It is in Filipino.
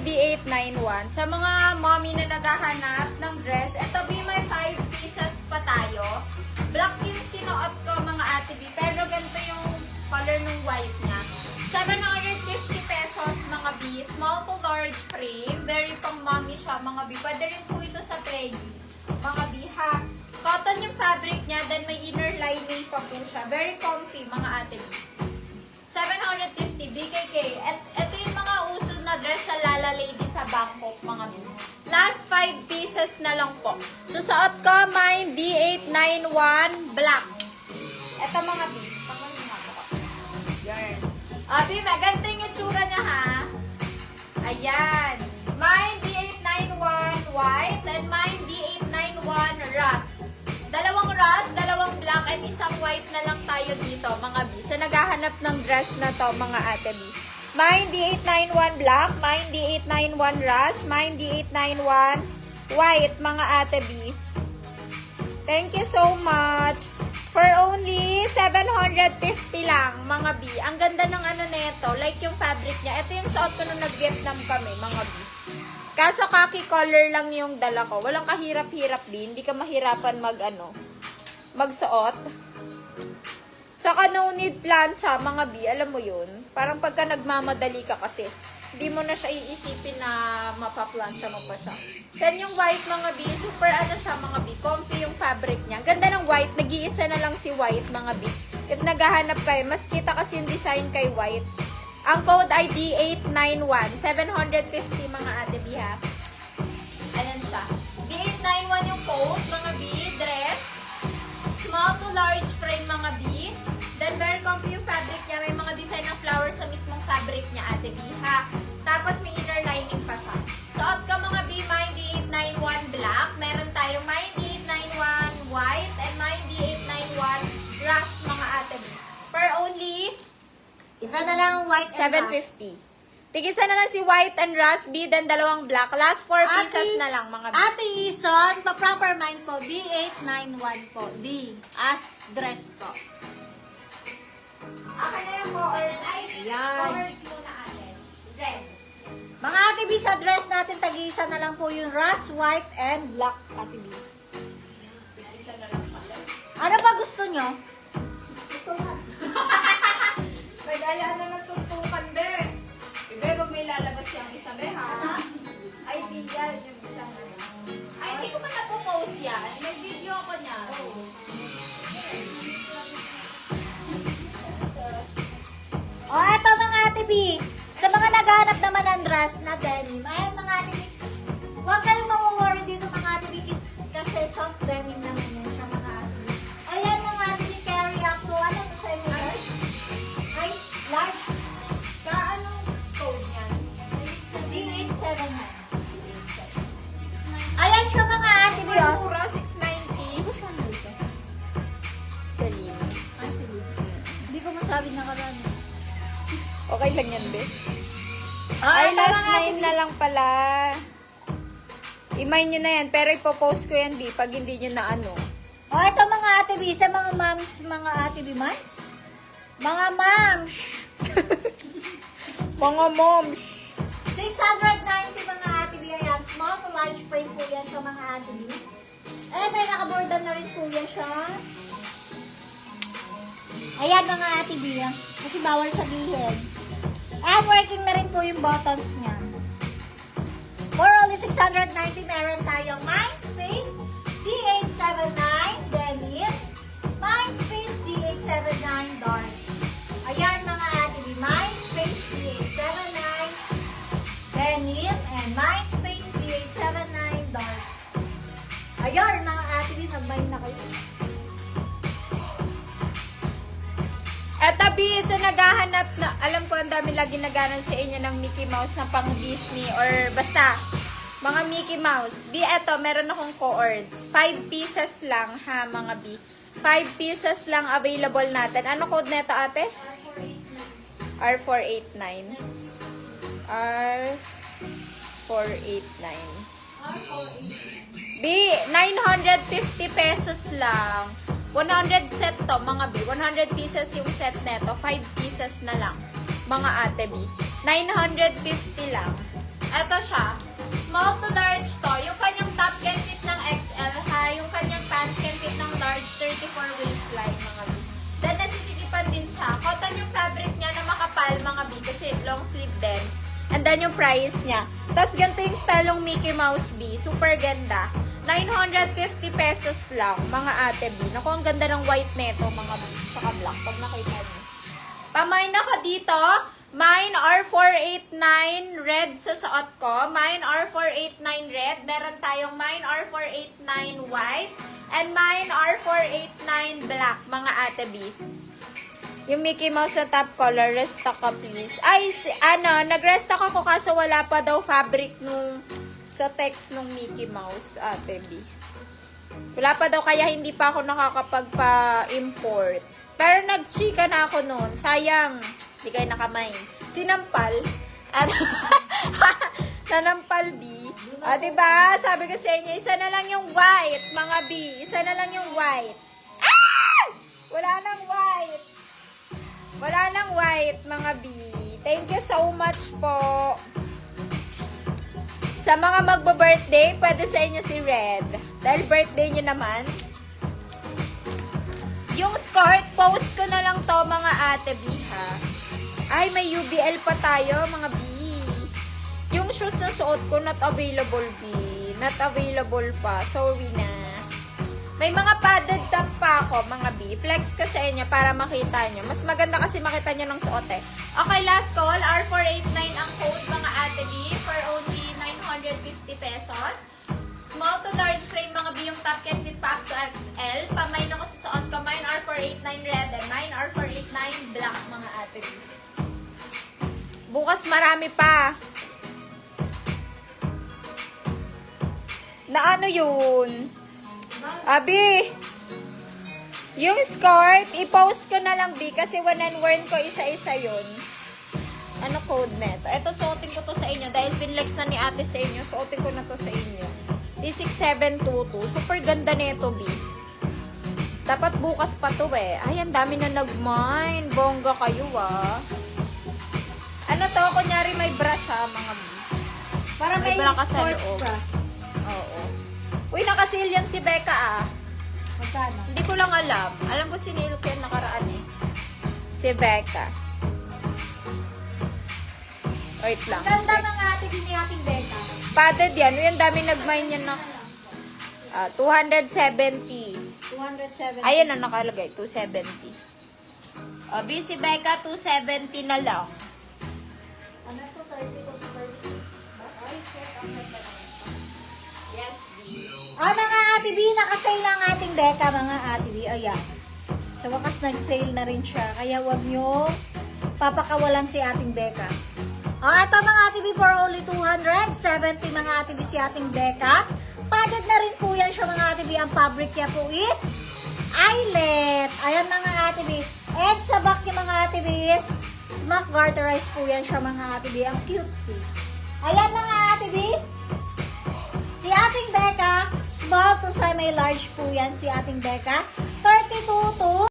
D891. Sa mga mommy na naghahanap ng dress, ito may 5 pieces pa tayo. Black yung sinuot ko mga ate B, pero ganito yung color ng white niya. 750 pesos mga B, small to large frame, very pang mommy siya mga B. Pwede rin po ito sa preggy mga B ha. Cotton yung fabric niya, then may inner lining pa po siya. Very comfy mga ate B. 750 BKK. Ito yung mga uso na dress sa Lala Lady sa Bangkok mga B. Last 5 pieces na lang po. Susuot ko may D891 black. Ito mga B. Yan. Abi, ganito yung itsura niya ha. Ayan. May D891 white and may D891 rust. Dalawang rust, dalawang black, and isang white na lang tayo dito, mga B. Sa naghahanap ng dress na to, mga ate B. May D891 black, may D891 rust, may D891 white, mga ate B. Thank you so much. For only 750 lang, mga B. Ang ganda ng ano nito, like yung fabric niya. Ito yung suot ko nung nag-Vietnam kami, mga B. Kaso khaki color lang yung dala ko. Walang kahirap-hirap din. Hindi ka mahirapan magsuot. Tsaka no need plancha, mga B. Alam mo yun? Parang pagka nagmamadali ka kasi, hindi mo na siya iisipin na mapaplansya mo pa siya. Then yung white, mga B, super ano siya, mga B. Comfy yung fabric niya. Ganda ng white. Nag-iisa na lang si white, mga B. If naghahanap kayo, mas kita kasi yung design kay white. Ang code ay D891. 750 mga ate B ha. Ayan siya. D891 yung code, mga B. Dress. Small to large frame, mga B. Then very comfy yung fabric niya. May mga design ng flowers sa mismong fabric niya, ate B ha. Tapos may inner lining pa siya. Suot ko mga B, may D891 black. Meron tayong may D891 white and may D891 rust, mga ate B. Per only Isa na lang white and 750. Tigisa na lang si white and rust B, then dalawang black. Last 4 pieces na lang, mga B. Ate Ison, pa-proper mind po, D891 po. D, as dress po. Akin na yung colors. Ay, Ayan. colors muna atin. Red. Mga Ate B, sa dress natin, tag-isa na lang po yung rust, white, and black, Ate B. Isa na lang pala. Ano pa gusto nyo? Nag-ayaan na ng suntukan, be. Be, wag may lalabas yung isa, be, ha? Ay, di yan. Yung isa na lang. Ay, hindi ko pa napopost yan. May video ako niya. O, eto mga Ate B. Sa mga naghahanap naman ng dress na denim, ayan mga Ate B. Huwag kayong ma-worry dito mga Ate B kasi soft denim naman yan siya mga Ate B. Ayan mga Ate B, carry up to, ano to sa inyo? Ay, large. Anong code niyan? D879. Ayan siya mga Ate B, May oh. mura, 690. Celine. Ay, sige. Hindi ko masabi na karami. Okay lang yan, be. Ay, Ay, last 9 na lang pala. I-mine nyo na yan. Pero ipopost ko yan, B, pag hindi nyo na ano. O, ito mga Ate B, sa mga moms, mga Ate B moms? Mga moms! Mga moms. 690 mga Ate B, ayan. Small to large frame po yan siya mga Ate B. Eh, may nakabordan na rin po yan siya. Ayan mga Ate B, kasi bawal sabihin. And working na rin po yung buttons niya. For only 690, meron tayong MindSpace D879 Denim, MindSpace D879 Dark. Ayan mga Ate B, MindSpace D879 Denim and MindSpace D879 Dark. Ayan mga Ate B, mag-mind na kayo. Eto, B, sa naghahanap na, alam ko ang dami lagi naghahanap sa inyo ng Mickey Mouse na pang Disney or basta, mga Mickey Mouse. B, eto, meron akong co-ords. 5 pieces lang, ha, mga B. 5 pieces lang available natin. Ano code neto, ate? R489. R489. B, 950 pesos lang. 100 set to, mga B. 100 pieces yung set neto. 5 pieces na lang, mga ate B. 950 lang. Ito siya. Small to large to. Yung kanyang top can fit ng XL, ha? Yung kanyang pants can fit ng large, 34 waistline, mga B. Then, nasisikipan din siya. Cotton yung fabric niya na makapal, mga B, kasi long sleeve din. And then, yung price niya. Tapos, ganito yung style ng Mickey Mouse B. Super ganda. 950 pesos lang, mga ate B. Naku, ang ganda ng white neto, mga B. Saka black, pag nakita niyo. Pamain ako dito. Mine R489 red sa suot ko. Mine R489 red. Meron tayong mine R489 white. And mine R489 black, mga ate B. Yung Mickey Mouse sa top color, restock ka please. Ay, nag-restock ako kaso wala pa daw fabric nung sa text nung Mickey Mouse, ate B. Wala pa daw kaya hindi pa ako nakakapagpa-import. Pero nag-chika na ako noon. Sayang, hindi kayo nakamain. Sinampal. At nanampal B. Diba? Sabi ko sa inyo, isa na lang yung white, mga B. Isa na lang yung white. Ah! Wala nang white. Wala nang white, mga B. Thank you so much po. Sa mga magba-birthday, pwede sa inyo si Red. Dahil birthday nyo naman. Yung skirt, post ko na lang to, mga ate B, ha? Ay, may UBL pa tayo, mga B. Yung shoes na suot ko, not available, B. Not available pa. Sorry na. May mga padded top pa ako, mga B. Flex ko sa inyo para makita nyo. Mas maganda kasi makita nyo ng suot, eh. Okay, last call. R489 ang code, mga ate B, for only 950 pesos. Small to large frame, mga B, yung top can fit pa up to XL. Pamain ako sa suot ko. Mine R489 red and mine R489 black, mga ate B. Bukas marami pa. Na ano yun? Abi, yung skirt, i-post ko na lang, B, kasi one and worn ko isa-isa yun. Ano code neto? Ito, suotin ko to sa inyo. Dahil pinlex na ni ate sa inyo, suotin ko na to sa inyo. D6722. Super ganda neto, B. Dapat bukas pa to, eh. Ay, ang dami na nag-mine. Bongga kayo, ah. Ano to? Kunyari may bra siya, mga B. Para may bra ka sa sports loob. bra. Oo. Uy, nakasil yan si Becca, ah. Magkano? Hindi ko lang alam. Alam ko sinilo ko yan nakaraan, eh. Si Becca. Wait lang. Ganda mga ate B ni ating Becca. Padded yan. Uy, ang dami nag-mine yan na 270. 270. Ayan ang nakalagay, 270. B, si Becca, 270 na lang. Ano to? 30 to 36? Yes, B. Mga ate B, nakasale na ang ating Becca, mga ate B. Ayan. Sa wakas, nag-sale na rin siya. Kaya wag nyo papakawalan si ating Becca. Ito mga ate B, for only 270 mga ate B si ating Becca. Padded na rin po yan siya, mga ate B. Ang fabric niya po is eyelet. Ayan mga ate B. And sa back niya, mga ate B, is smock garterized po yan siya, mga ate B. Ang cutesy. Ayan mga ate B. Si ating Becca, small to semi-large po yan si ating Becca. 32 to